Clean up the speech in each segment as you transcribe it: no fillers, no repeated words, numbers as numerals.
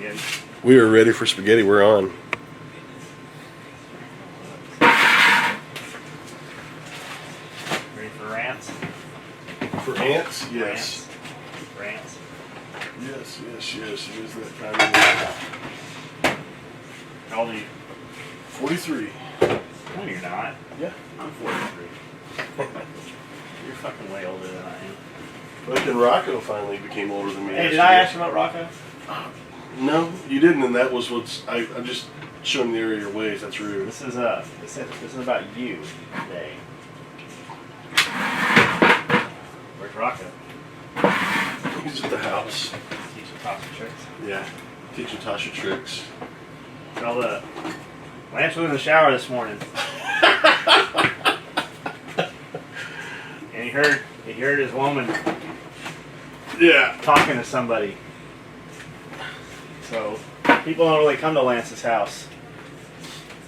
spaghetti. We are ready for spaghetti. We're on. Ready for rants? For ants? Yes. Rants. Yes. It is that time of year. How old are you? 43. No, you're not. Yeah. I'm 43. You're fucking way older than I am. But then Rocco finally became older than me. Hey, did I ask you about Rocco? No, you didn't, and that was what's. I'm just showing the area of your ways. That's rude. This is about you today. Where's Rocco? He's at the house. Teach you Tasha tricks. Yeah. Teaching Tasha tricks. Lance was in the shower this morning. And he heard his woman talking to somebody. So people don't really come to Lance's house.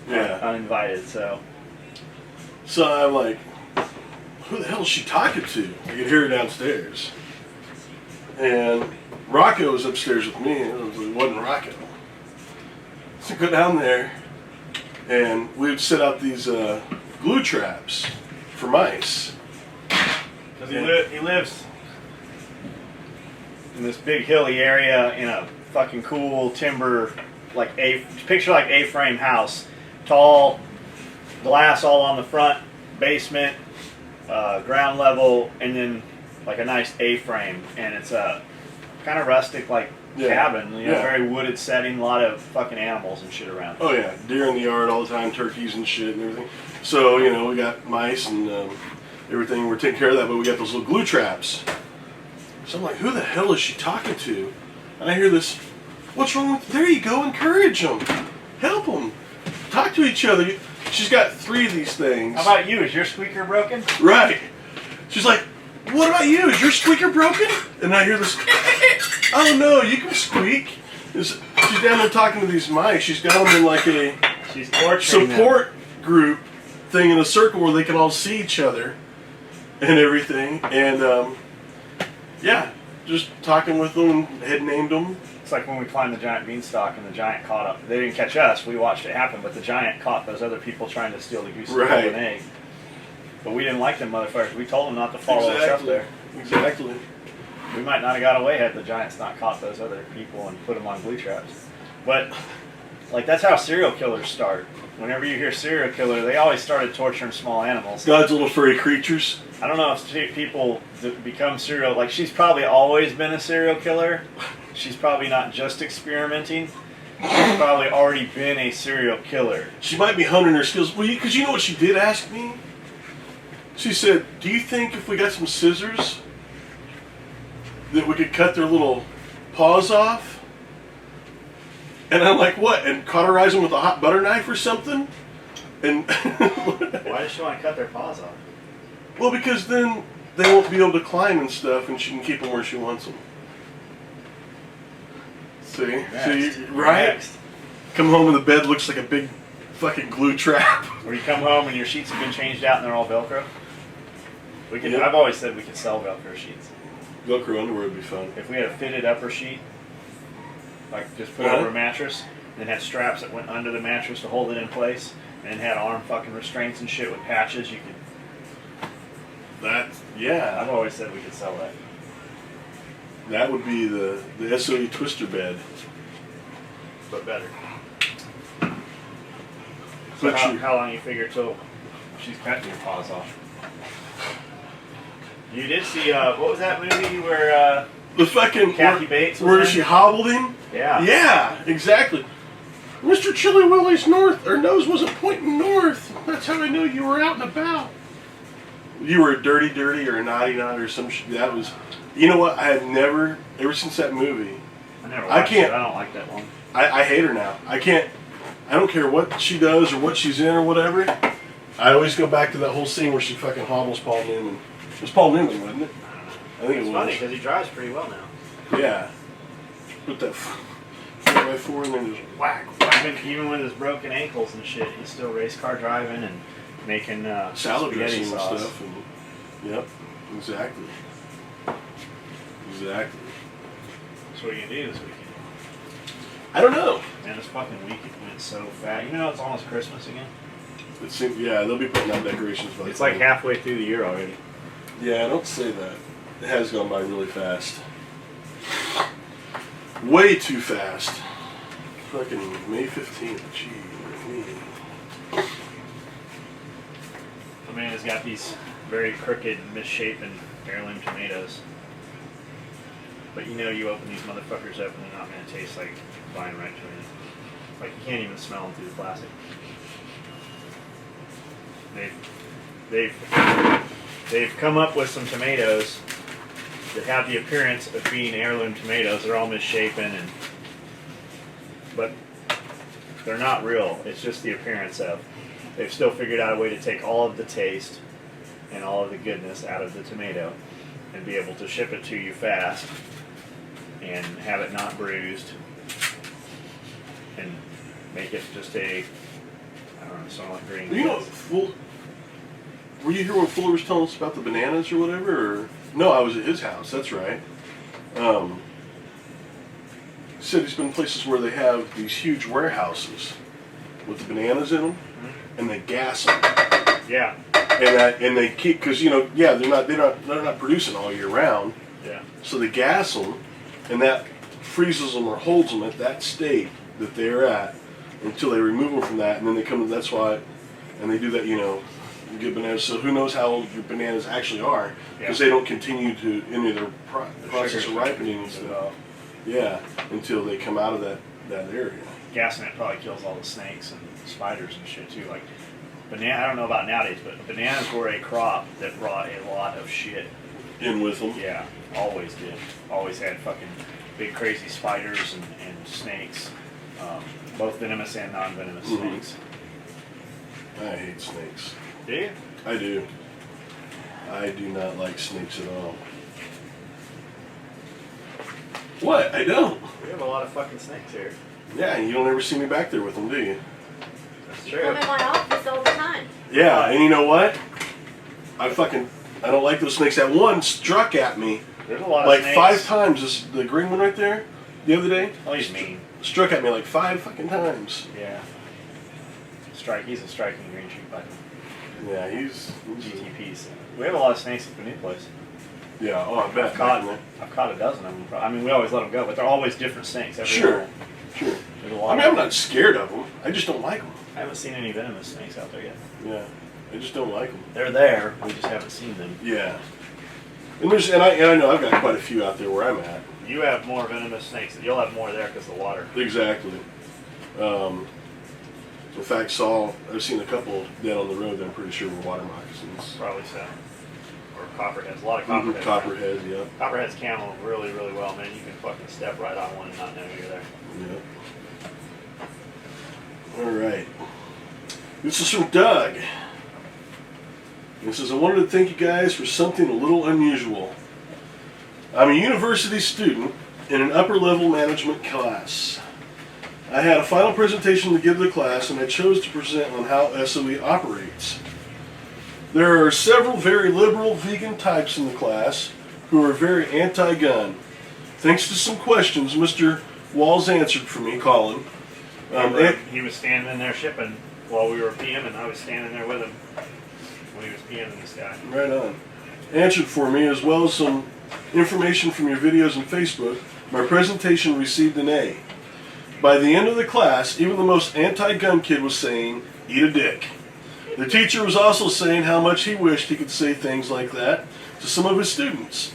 Uninvited, so I'm like, who the hell is she talking to? I could hear her downstairs. And Rocco was upstairs with me, and it wasn't Rocco. So I go down there, and we would set out these glue traps for mice. Because he lives in this big hilly area in a fucking cool timber, picture like A-frame house. Tall, glass all on the front, basement, ground level, and then like a nice A-frame. And it's a kind of rustic cabin, very wooded setting, a lot of fucking animals and shit around. Oh yeah, deer in the yard all the time, turkeys and shit and everything. So, we got mice and everything, we're taking care of that, but we got those little glue traps. So I'm like, who the hell is she talking to? And I hear this, what's wrong with, there you go, encourage them, help them, talk to each other. She's got 3 of these things. How about you? Is your squeaker broken? Right. She's like, what about you? Is your squeaker broken? And I hear this, oh no, you can squeak. She's down there talking to these mice. She's got them in like a support group thing in a circle where they can all see each other and everything. And just talking with them, head named them. It's like when we climbed the giant beanstalk and the giant caught up. They didn't catch us. We watched it happen, but the giant caught those other people trying to steal the goose and golden egg. But we didn't like them motherfuckers. We told them not to follow us up there. Exactly. We might not have got away had the giants not caught those other people and put them on glue traps. But that's how serial killers start. Whenever you hear serial killer, they always started torturing small animals. God's little furry creatures. I don't know if people become serial. She's probably always been a serial killer. She's probably not just experimenting. She's probably already been a serial killer. She might be honing her skills. Well, because you know what she did ask me? She said, do you think if we got some scissors that we could cut their little paws off? And I'm like, what? And cauterize them with a hot butter knife or something? And why does she want to cut their paws off? Well, because then they won't be able to climb and stuff, and she can keep them where she wants them. See? Right? Next. Come home and the bed looks like a big fucking glue trap. Or you come home and your sheets have been changed out and they're all Velcro. I've always said we could sell Velcro sheets. Velcro underwear would be fun. If we had a fitted upper sheet, just put over a mattress, and had straps that went under the mattress to hold it in place, and had arm fucking restraints and shit with patches, you could. I've always said we could sell that. That would be the SOE twister bed. But better. So how long you figure till she's cutting your paws off? You did see, what was that movie where the fucking Kathy Bates was where she hobbled him? Yeah. Yeah, exactly. Mr. Chili Willie's nose wasn't pointing north. That's how I knew you were out and about. You were a dirty or a naughty or some shit. That was, you know what? I have never, ever since that movie. I never watched it. I don't like that one. I hate her now. I don't care what she does or what she's in or whatever. I always go back to that whole scene where she fucking hobbles Paul Newman. It was Paul Newman, wasn't it? I think it was. It's funny because he drives pretty well now. Yeah. Put that 4x4 and then just whack. Even with his broken ankles and shit, he's still race car driving and making salad dressing sauce. and stuff. And, yep, exactly. So what are you gonna do this weekend? I don't know. Man, this fucking week it went so fast. You know, it's almost Christmas again. It seems, yeah, they'll be putting out decorations. By It's like halfway through the year already. Yeah, don't say that. It has gone by really fast. Way too fast. Fucking May 15th. Gee. I mean, it's got these very crooked, misshapen heirloom tomatoes. But you know, you open these motherfuckers up and they're not going to taste like vine ripe tomatoes. Like, you can't even smell them through the plastic. They've come up with some tomatoes that have the appearance of being heirloom tomatoes. They're all misshapen, but they're not real. It's just the appearance of. They've still figured out a way to take all of the taste and all of the goodness out of the tomato and be able to ship it to you fast and have it not bruised and make it just a, I don't know, something like green. You know, were you here when Fuller was telling us about the bananas or whatever? Or? No, I was at his house. That's right. He said he's been places where they have these huge warehouses with the bananas in them, and they gas them. Yeah. And they keep, because they're not producing all year round. Yeah. So they gas them, and that freezes them or holds them at that state that they're at until they remove them from that, and then they come. That's why, and they do that. You get bananas. So who knows how old your bananas actually are? Because they don't continue to any of their process of ripening and stuff. Yeah, until they come out of that area. Gassing it probably kills all the snakes and spiders and shit too. Like banana, I don't know about nowadays, but bananas were a crop that brought a lot of shit in with them. Yeah, always did. Always had fucking big crazy spiders and snakes, both venomous and non-venomous snakes. I hate snakes. Do you? I do. I do not like snakes at all. What? I don't. We have a lot of fucking snakes here. Yeah, and you don't ever see me back there with them, do you? That's You come in my office all the time. Yeah, and you know what? I don't like those snakes. That one struck at me There's a lot of like snakes. 5 times. The green one right there, the other day. Oh, he's mean. Struck at me like 5 fucking times. Yeah. He's a striking green tree python. Yeah, he's GTPs. We have a lot of snakes at the new place. Yeah, oh, I bet. I've caught a dozen of them. I mean, we always let them go, but they're always different snakes. Sure. There's a lot I mean, I'm not scared of them. I just don't like them. I haven't seen any venomous snakes out there yet. Yeah, I just don't like them. They're there. We just haven't seen them. Yeah. And I know I've got quite a few out there where I'm at. You have more venomous snakes. You'll have more there because of the water. Exactly. In fact, I've seen a couple dead on the road that I'm pretty sure were water moccasins. Probably so. Or copperheads. A lot of copperheads. Copperheads, yeah. Copperheads camel really, really well, man. You can fucking step right on one and not know you're there. Yeah. All right. This is from Doug. He says, I wanted to thank you guys for something a little unusual. I'm a university student in an upper level management class. I had a final presentation to give the class, and I chose to present on how SOE operates. There are several very liberal vegan types in the class who are very anti-gun. Thanks to some questions Mr. Walls answered for me, Colin. He was standing in there shipping while we were PMing. I was standing there with him when he was PMing this guy. Right on. Answered for me, as well as some information from your videos and Facebook. My presentation received an A. By the end of the class, even the most anti-gun kid was saying, eat a dick. The teacher was also saying how much he wished he could say things like that to some of his students.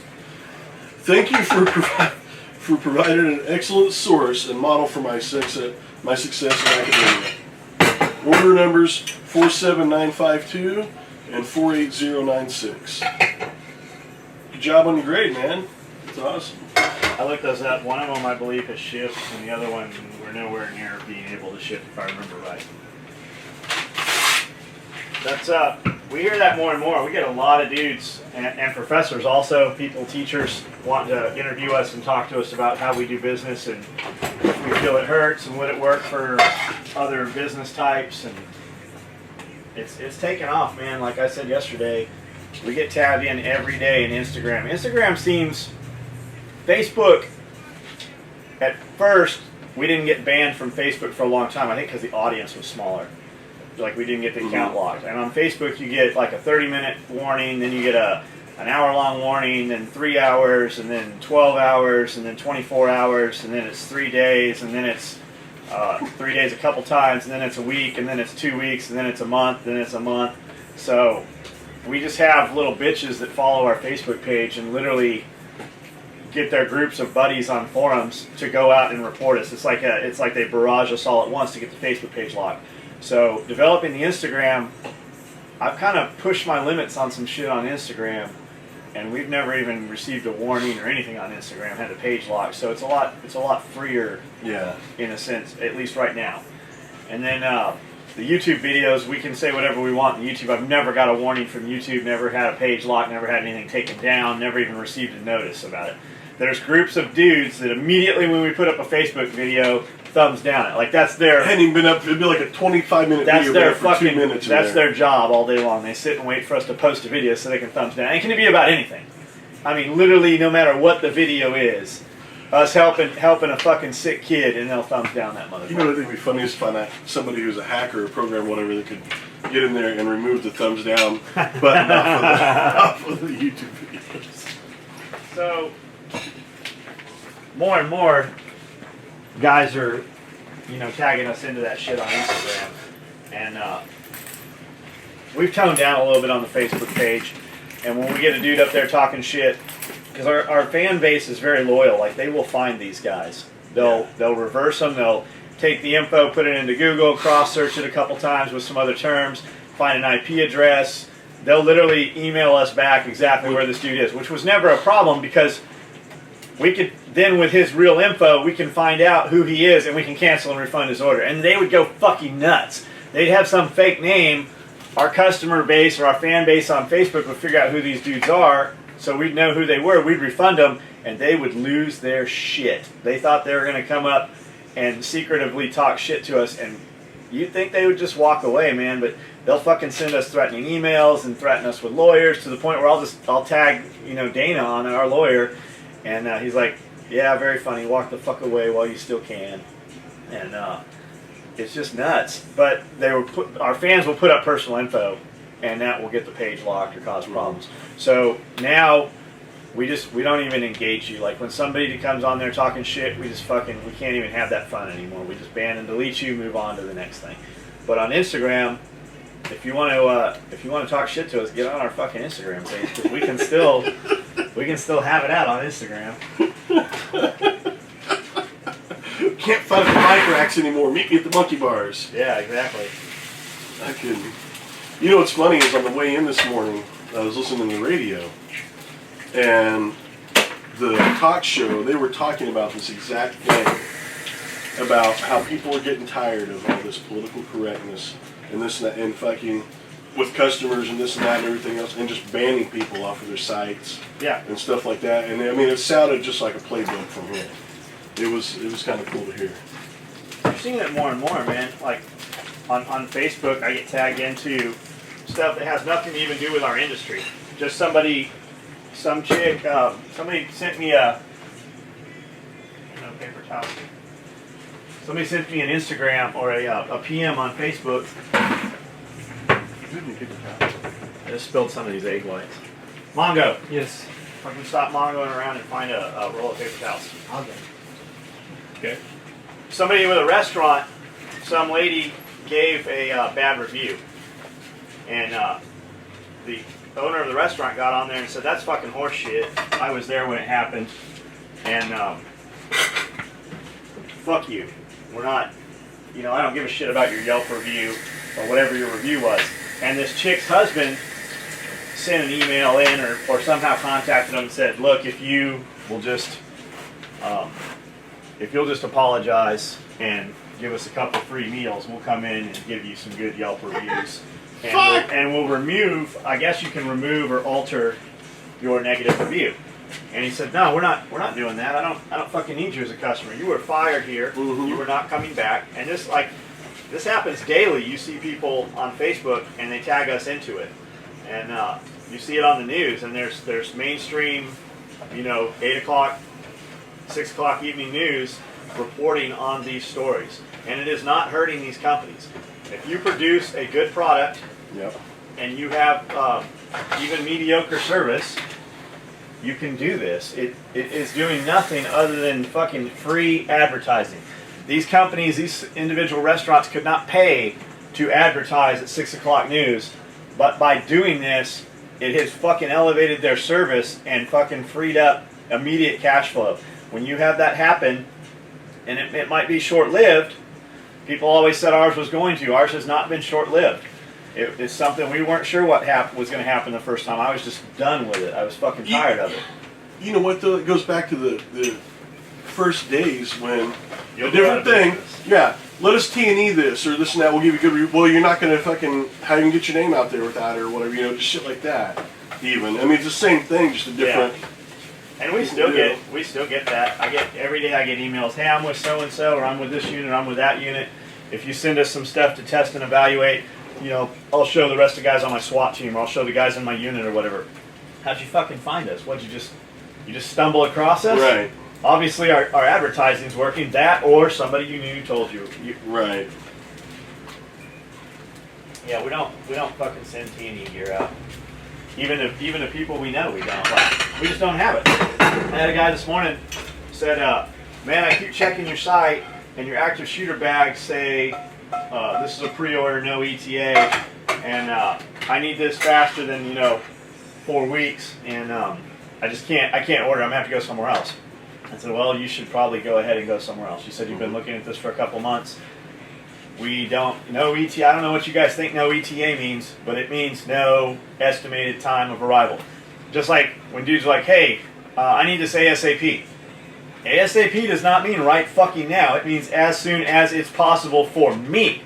Thank you for providing an excellent source and model for my success in academia. Order numbers 47952 and 48096. Good job on your grade, man. It's awesome. I looked those up. One of them, I believe, has shipped, and the other one, we're nowhere near being able to ship, if I remember right. That's we hear that more and more. We get a lot of dudes and professors also, teachers wanting to interview us and talk to us about how we do business and if we feel it hurts and would it work for other business types, and it's taken off, man. Like I said yesterday, we get tabbed in every day in Instagram. Facebook at first we didn't get banned from Facebook for a long time. I think because the audience was smaller. Like we didn't get the account locked. And on Facebook, you get like a 30-minute warning, then you get an hour-long warning, then 3 hours, and then 12 hours, and then 24 hours, and then it's 3 days, and then it's 3 days a couple times, and then it's a week, and then it's 2 weeks, and then it's a month, and then it's a month. So we just have little bitches that follow our Facebook page and literally get their groups of buddies on forums to go out and report us. It's like they barrage us all at once to get the Facebook page locked. So developing the Instagram, I've kind of pushed my limits on some shit on Instagram, and we've never even received a warning or anything on Instagram, had the page locked. So it's a lot freer, in a sense, at least right now. And then the YouTube videos, we can say whatever we want on YouTube. I've never got a warning from YouTube, never had a page locked, never had anything taken down, never even received a notice about it. There's groups of dudes that immediately when we put up a Facebook video, thumbs down it. Like that's their... Hadn't even been up, it'd be like a 25-minute video their for 2 minutes. That's their job all day long. They sit and wait for us to post a video so they can thumbs down. And it can be about anything. I mean, literally no matter what the video is, us helping a fucking sick kid, and they'll thumbs down that motherfucker. You know what I think would be funny is find out somebody who's a hacker or programmer, whatever, that could get in there and remove the thumbs down button off of the YouTube videos. So, more and more guys are, tagging us into that shit on Instagram. And we've toned down a little bit on the Facebook page. And when we get a dude up there talking shit, because our fan base is very loyal, like they will find these guys. They'll reverse them, they'll take the info, put it into Google, cross-search it a couple times with some other terms, find an IP address. They'll literally email us back exactly where this dude is, which was never a problem because we could then, with his real info, we can find out who he is and we can cancel and refund his order. And they would go fucking nuts. They'd have some fake name. Our customer base or our fan base on Facebook would figure out who these dudes are, so we'd know who they were. We'd refund them, and they would lose their shit. They thought they were going to come up and secretively talk shit to us, and you'd think they would just walk away, man, but they'll fucking send us threatening emails and threaten us with lawyers to the point where I'll tag, Dana on it, our lawyer, and he's like, yeah, very funny, walk the fuck away while you still can. And it's just nuts. But our fans will put up personal info, and that will get the page locked or cause problems. So now we don't even engage you. Like when somebody comes on there talking shit, we can't even have that fun anymore. We just ban and delete you, move on to the next thing. But on Instagram, if you want to talk shit to us, get on our fucking Instagram page because we can still have it out on Instagram. Can't find the bike racks anymore. Meet me at the monkey bars. Yeah, exactly. I couldn't. You know what's funny is on the way in this morning, I was listening to the radio, and the talk show, they were talking about this exact thing, about how people are getting tired of all this political correctness and this and that, and fucking with customers and this and that and everything else, and just banning people off of their sites, and stuff like that. And I mean, it sounded just like a playbook from here. It was kind of cool to hear. You're seeing it more and more, man. Like on Facebook, I get tagged into stuff that has nothing to even do with our industry. Just some chick, somebody sent me paper towel. Somebody sent me an Instagram or a PM on Facebook. I just spilled some of these egg whites. Mongo. Yes. Fucking stop mongoing around and find a roll of paper towels. I'll get it. Okay. Somebody with a restaurant, some lady gave a bad review. And the owner of the restaurant got on there and said, that's fucking horse shit. I was there when it happened. And fuck you. We're not, I don't give a shit about your Yelp review or whatever your review was. And this chick's husband sent an email in or somehow contacted him and said, look, if you'll just apologize and give us a couple free meals, we'll come in and give you some good Yelp reviews. And we'll remove, I guess you can remove or alter your negative review. And he said, no, we're not doing that. I don't fucking need you as a customer. You were fired here. You were not coming back. And this happens daily. You see people on Facebook and they tag us into it. And you see it on the news, and there's mainstream, 8 o'clock, 6 o'clock evening news reporting on these stories, and it is not hurting these companies. If you produce a good product Yep. and you have even mediocre service, you can do this. It is doing nothing other than fucking free advertising. These companies, these individual restaurants could not pay to advertise at 6 o'clock news, but by doing this, it has fucking elevated their service and fucking freed up immediate cash flow. When you have that happen, and it might be short-lived, people always said ours was going to. Ours has not been short-lived. It's something we weren't sure what was going to happen the first time. I was just done with it. I was fucking tired of it. You know what, though? It goes back to the first days when You'll a do different it. thing. Yeah, let us T&E this or this and that. We'll give you good review. Well, you're not going to fucking, how you can get your name out there with that or whatever, you know, just shit like that. Even. I mean, it's the same thing, just a different. Yeah. And we still get that. Every day I get emails, hey, I'm with so-and-so, or I'm with this unit, or I'm with that unit. If you send us some stuff to test and evaluate, you know, I'll show the rest of the guys on my SWAT team, or I'll show the guys in my unit or whatever. How'd you fucking find us? You just stumble across us? Right. Obviously our advertising's working, that or somebody you knew told you. Right. Yeah, we don't fucking send T&E gear out. Even if people we know we don't. Like, we just don't have it. I had a guy this morning said, man, I keep checking your site and your active shooter bags say this is a pre-order, no ETA, and I need this faster than 4 weeks, and I can't order. I'm gonna have to go somewhere else. I said, well, you should probably go ahead and go somewhere else. You said you've been looking at this for a couple months. We don't no ETA. I don't know what you guys think no ETA means, but it means no estimated time of arrival. Just like when dudes are like, hey, I need this ASAP. ASAP does not mean right fucking now. It means as soon as it's possible for me,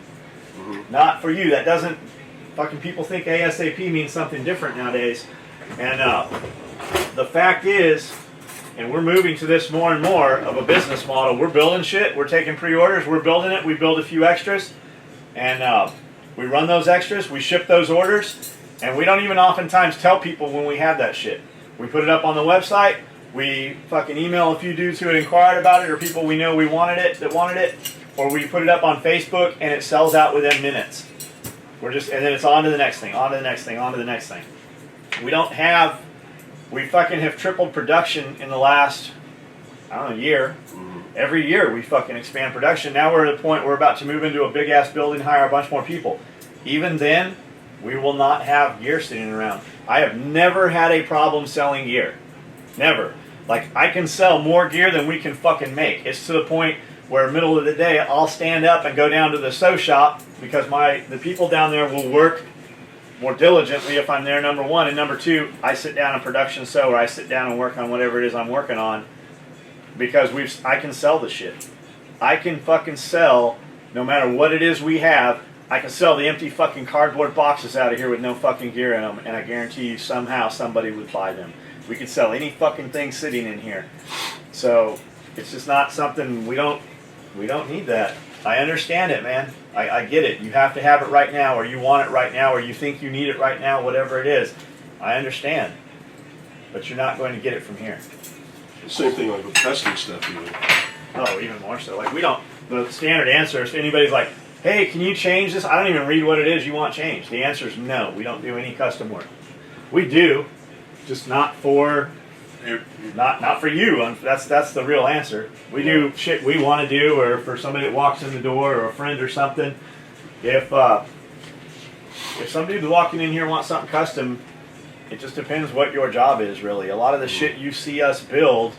not for you. That doesn't, fucking people think ASAP means something different nowadays. And the fact is, and we're moving to this more and more of a business model. We're building shit. We're taking pre-orders. We're building it. We build a few extras. And we run those extras. We ship those orders. And we don't even oftentimes tell people when we have that shit. We put it up on the website. We fucking email a few dudes who had inquired about it, or people we know that wanted it. Or we put it up on Facebook and it sells out within minutes. And then it's on to the next thing, on to the next thing, on to the next thing. We fucking have tripled production in the last, year. Every year we fucking expand production. Now we're at a point we're about to move into a big ass building, hire a bunch more people. Even then, we will not have gear sitting around. I have never had a problem selling gear. Never. Like, I can sell more gear than we can fucking make. It's to the point where middle of the day I'll stand up and go down to the sew shop because the people down there will work more diligently if I'm there, number one. And number two, I sit down and production sew, or I sit down and work on whatever it is I'm working on, because I can sell the shit. I can fucking sell no matter what it is we have. I can sell the empty fucking cardboard boxes out of here with no fucking gear in them, and I guarantee you somehow somebody would buy them. We could sell any fucking thing sitting in here. So it's just not something we don't need that. I understand it, man. I get it. You have to have it right now, or you want it right now, or you think you need it right now, whatever it is. I understand. But you're not going to get it from here. Same thing like with testing stuff even. Oh, even more so. Like, the standard answer, if anybody's like, hey, can you change this? I don't even read what it is you want changed. The answer is no. We don't do any custom work. We do, just not for not for you. That's the real answer. We do shit we want to do, or for somebody that walks in the door, or a friend or something. If some dude walking in here wants something custom, it just depends what your job is, really. A lot of the shit you see us build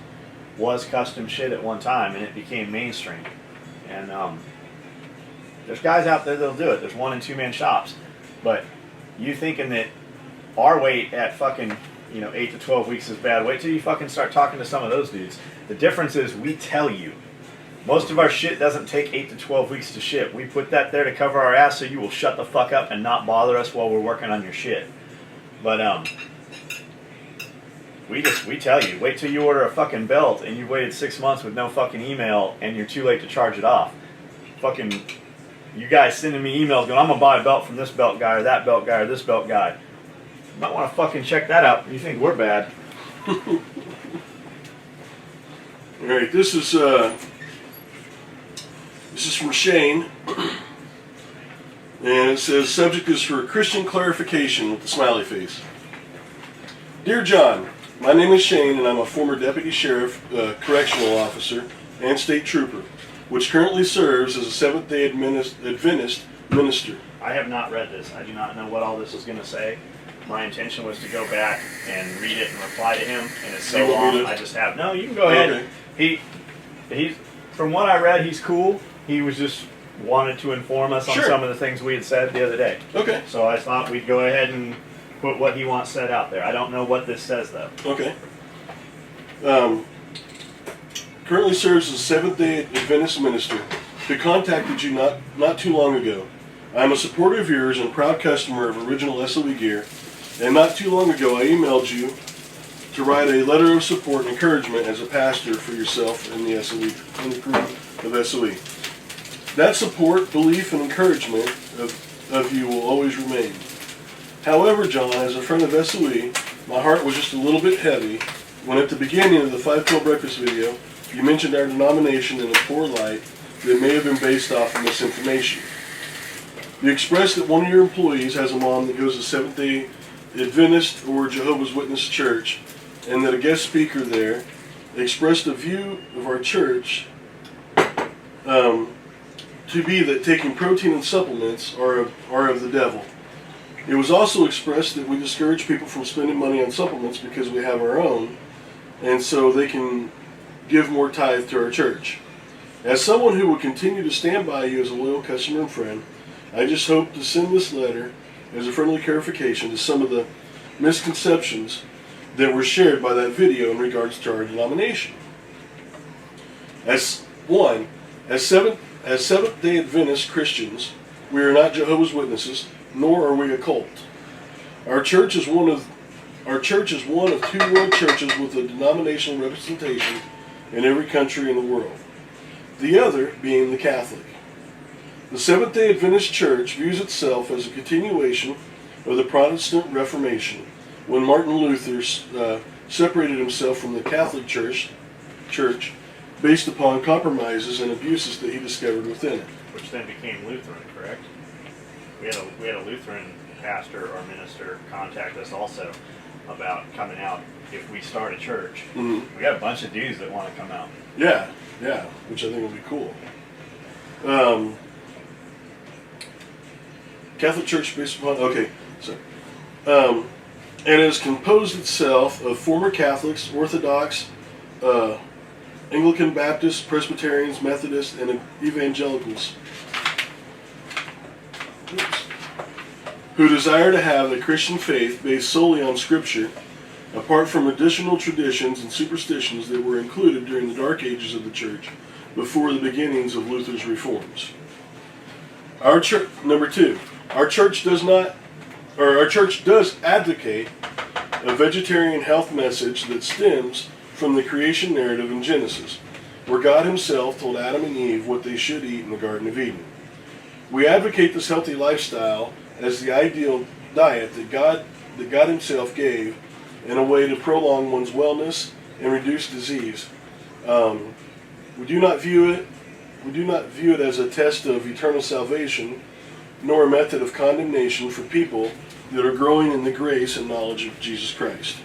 was custom shit at one time, and it became mainstream. And there's guys out there that'll do it. There's 1- and 2-man shops. But you thinking that our wait at fucking 8 to 12 weeks is bad, wait till you fucking start talking to some of those dudes. The difference is we tell you. Most of our shit doesn't take 8 to 12 weeks to ship. We put that there to cover our ass so you will shut the fuck up and not bother us while we're working on your shit. But we tell you, wait till you order a fucking belt and you've waited 6 months with no fucking email and you're too late to charge it off. Fucking, you guys sending me emails going, I'm gonna buy a belt from this belt guy or that belt guy or this belt guy. You might want to fucking check that out. You think we're bad? All right, this is This is from Shane. And it says, subject is for Christian clarification with the smiley face. Dear John, my name is Shane and I'm a former deputy sheriff, correctional officer, and state trooper, which currently serves as a Seventh-day Adventist minister. I have not read this. I do not know what all this is going to say. My intention was to go back and read it and reply to him, and it's so You want me long, to- I just have. No, you can go ahead. Okay. He's from what I read, he's cool. He was just wanted to inform us on Sure. some of the things we had said the other day. Okay. So I thought we'd go ahead and put what he wants said out there. I don't know what this says though. Okay. Currently serves as a Seventh-day Adventist minister who contacted you not too long ago. I'm a supporter of yours and proud customer of original SOE gear, and not too long ago I emailed you to write a letter of support and encouragement as a pastor for yourself and the SOE and the crew of SOE. That support, belief, and encouragement of you will always remain. However, John, as a friend of SOE, my heart was just a little bit heavy when at the beginning of the 512 Breakfast video, you mentioned our denomination in a poor light that may have been based off of misinformation. You expressed that one of your employees has a mom that goes to Seventh-day Adventist or Jehovah's Witness church, and that a guest speaker there expressed a view of our church to be that taking protein and supplements are of the devil. It was also expressed that we discourage people from spending money on supplements because we have our own, and so they can give more tithe to our church. As someone who will continue to stand by you as a loyal customer and friend, I just hope to send this letter as a friendly clarification to some of the misconceptions that were shared by that video in regards to our denomination. As Seventh-day Adventist Christians, we are not Jehovah's Witnesses, nor are we a cult. Our church is one of two world churches with a denominational representation in every country in the world, the other being the Catholic. The Seventh-day Adventist Church views itself as a continuation of the Protestant Reformation, when Martin Luther separated himself from the Catholic Church based upon compromises and abuses that he discovered within it. Which then became Lutheran, correct? We had a Lutheran pastor or minister contact us also about coming out if we start a church. Mm-hmm. We got a bunch of dudes that want to come out. Yeah, which I think would be cool. Catholic Church based upon, and it has composed itself of former Catholics, Orthodox, Anglican, Baptists, Presbyterians, Methodists, and Evangelicals who desire to have a Christian faith based solely on Scripture, apart from additional traditions and superstitions that were included during the dark ages of the Church before the beginnings of Luther's reforms. Our church, number two, our church does advocate a vegetarian health message that stems from the creation narrative in Genesis, where God himself told Adam and Eve what they should eat in the Garden of Eden. We advocate this healthy lifestyle as the ideal diet that God himself gave in a way to prolong one's wellness and reduce disease. We do not view it as a test of eternal salvation, nor a method of condemnation for people that are growing in the grace and knowledge of Jesus Christ.